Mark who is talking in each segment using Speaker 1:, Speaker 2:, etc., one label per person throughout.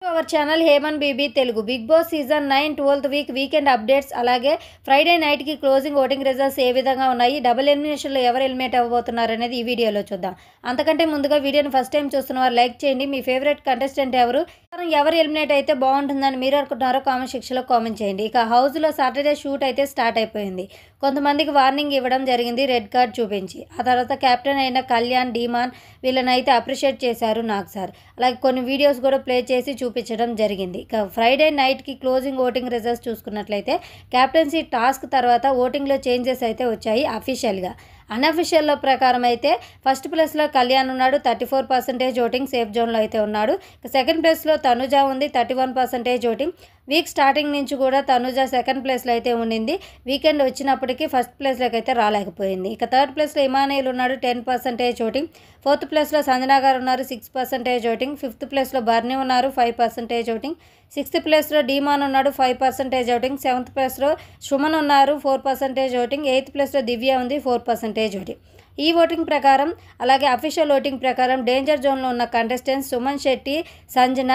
Speaker 1: Hour channel హేమన్ BB Telugu Bigg Boss season 9 12th week weekend updates అలాగే Friday నైట్కి closing voting results ఏ విధంగా ఉన్నాయి, డబుల్ ఎలిమినేషన్లో ఎవరు ఎలిమినేట్ అవ్వబోతున్నారు అనేది ఈ వీడియోలో చూద్దాం. అంతకంటే ముందుగా వీడియోని ఫస్ట్ టైం చూస్తున్నవారు లైక్ చేయండి. మీ ఫేవరెట్ కంటెస్టెంట్ ఎవరు ఎలిమినేట్ అయితే బాగుంటుందని మీరు అనుకుంటున్నారో కామెంట్ సెక్షన్లో కామెంట్ చేయండి. ఇక హౌస్లో సాటర్డే షూట్ అయితే స్టార్ట్ అయిపోయింది. కొంతమందికి వార్నింగ్ ఇవ్వడం జరిగింది రెడ్ కార్డ్ చూపించి. ఆ తర్వాత కెప్టెన్ అయిన కళ్యాణ్ డీమాన్ వీళ్ళని అయితే అప్రిషియేట్ చేశారు నాగ్ సార్. అలాగే కొన్ని వీడియోస్ కూడా ప్లే చేసి చూపించడం జరిగింది. ఇక ఫ్రైడే నైట్కి క్లోజింగ్ ఓటింగ్ రిజల్ట్స్ చూసుకున్నట్లయితే క్యాప్టెన్సీ టాస్క్ తర్వాత ఓటింగ్లో చేంజెస్ అయితే వచ్చాయి. అఫీషియల్గా అన్అఫీషియల్లో ప్రకారం అయితే ఫస్ట్ ప్లేస్లో కళ్యాణ్ ఉన్నాడు, 34% ఓటింగ్ సేఫ్ జోన్లో అయితే ఉన్నాడు. సెకండ్ ప్లేస్లో తనుజ ఉంది, 31% ఓటింగ్. వీక్ స్టార్టింగ్ నుంచి కూడా తనుజ సెకండ్ ప్లేస్లో అయితే ఉండింది. వీకెండ్ వచ్చినప్పటికీ ఫస్ట్ ప్లేస్లోకి అయితే రాలేకపోయింది. ఇక థర్డ్ ప్లేస్లో ఇమానుయేల్ ఉన్నాడు, 10% ఓటింగ్. ఫోర్త్ ప్లేస్లో సంజనా గారు ఉన్నారు, 6% ఓటింగ్. ఫిఫ్త్ ప్లేస్లో బర్నీ ఉన్నారు, 5% ఓటింగ్. సిక్స్త్ ప్లేస్లో డీమాన్ ఉన్నాడు, 5% ఓటింగ్. సెవెంత్ ప్లేస్లో సుమన్ ఉన్నారు, 4% ఓటింగ్. ఎయిత్ ప్లేస్లో దివ్య ఉంది, 4% ఓటింగ్. ఈ ఓటింగ్ ప్రకారం అలాగే అఫీషియల్ ఓటింగ్ ప్రకారం డేంజర్ జోన్లో ఉన్న కంటెస్టెంట్స్ సుమన్ శెట్టి, సంజన,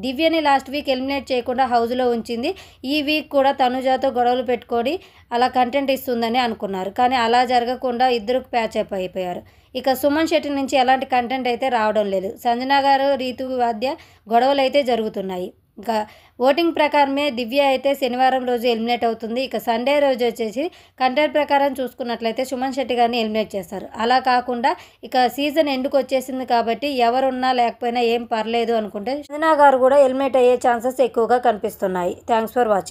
Speaker 1: దివ్యని లాస్ట్ వీక్ ఎలిమినేట్ చేయకుండా హౌస్లో ఉంచింది. ఈ వీక్ కూడా తనుజాతో గొడవలు పెట్టుకొని అలా కంటెంట్ ఇస్తుందని అనుకున్నారు, కానీ అలా జరగకుండా ఇద్దరు ప్యాచ్ అప్ అయిపోయారు. ఇక సుమన్ శెట్టి నుంచి ఎలాంటి కంటెంట్ అయితే రావడం లేదు. సంజన గారు రీతు మధ్య గొడవలు అయితే జరుగుతున్నాయి. ఇంకా ఓటింగ్ ప్రకారమే దివ్య అయితే శనివారం రోజు ఎలిమినేట్ అవుతుంది. ఇక సండే రోజు వచ్చేసి కంటెంట్ ప్రకారం చూసుకున్నట్లయితే సుమన్ శెట్టి గారిని ఎలిమినేట్ చేస్తారు. అలా కాకుండా ఇక సీజన్ ఎండుకు వచ్చేసింది కాబట్టి ఎవరున్నా లేకపోయినా ఏం పర్లేదు అనుకుంటే సంజన గారు కూడా ఎలిమినేట్ అయ్యే ఛాన్సెస్ ఎక్కువగా కనిపిస్తున్నాయి. Thanks for watching.